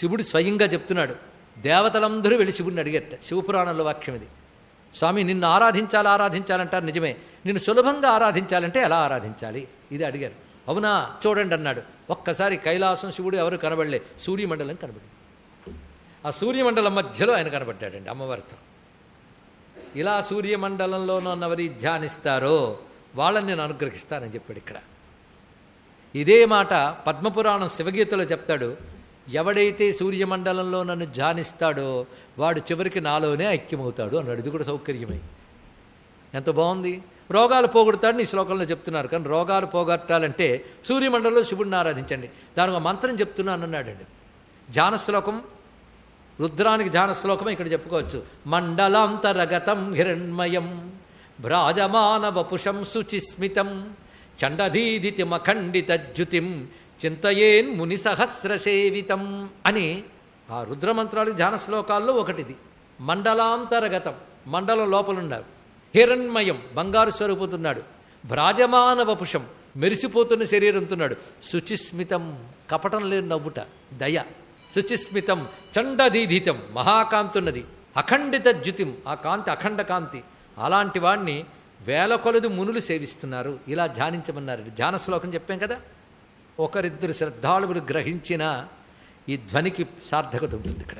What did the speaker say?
శివుడు స్వయంగా చెప్తున్నాడు. దేవతలందరూ వెళ్ళి శివుడిని అడిగారట. శివపురాణంలో వాక్యం ఇది. స్వామి, నిన్ను ఆరాధించాలంటారు నిజమే, నిన్ను సులభంగా ఆరాధించాలంటే ఎలా ఆరాధించాలి ఇది అడిగారు. అవునా, చూడండి అన్నాడు. ఒక్కసారి కైలాసం శివుడు ఎవరు కనబడలే, సూర్యమండలం కనబడింది. ఆ సూర్యమండలం మధ్యలో ఆయన కనబడ్డాడండి అమ్మవారితో. ఇలా సూర్యమండలంలో నన్నవరి ధ్యానిస్తారో వాళ్ళని నేను అనుగ్రహిస్తానని చెప్పాడు. ఇక్కడ ఇదే మాట పద్మపురాణం శివగీతలో చెప్తాడు. ఎవడైతే సూర్యమండలంలో నన్ను ధ్యానిస్తాడో వాడు చివరికి నాలోనే ఐక్యమవుతాడు అన్నాడు. ఇది కూడా సౌకర్యమే. ఎంత బాగుంది. రోగాలు పోగొడతాడని ఈ శ్లోకంలో చెప్తున్నారు. కానీ రోగాలు పోగొట్టాలంటే సూర్యమండలంలో శివుడిని ఆరాధించండి. దానికి ఒక మంత్రం చెప్తున్నాను అన్నాడండి. ధ్యాన శ్లోకం, రుద్రానికి ధ్యాన శ్లోకం ఇక్కడ చెప్పుకోవచ్చు. మండలాంతరగతం హిరణ్మయం భ్రాజమాన వపుషం శుచిస్మితం చండధీదితిమఖండితజ్యుతిం చింతయేన్ ముని సహస్రసేవితం అని ఆ రుద్రమంత్రాలకు ధ్యాన శ్లోకాల్లో ఒకటిది. మండలాంతరగతం, మండలం లోపలున్నాడు. హిరణ్మయం, బంగారు స్వరూపుతున్నాడు. భ్రాజమాన వపుషం, మెరిసిపోతున్న శరీరంతున్నాడు. శుచిస్మితం, కపటం లేని నవ్వుట, దయ. శుచిస్మితం చండదీధితం, మహాకాంతున్నది. అఖండిత జ్యుతిం, ఆ కాంతి అఖండ కాంతి. అలాంటి వాడిని వేల కొలది మునులు సేవిస్తున్నారు. ఇలా ధ్యానించమన్నారు. ధ్యాన శ్లోకం చెప్పాం కదా. ఒకరిద్దరు శ్రద్ధాళువులు గ్రహించిన ఈ ధ్వనికి సార్థకత ఉంటుంది ఇక్కడ.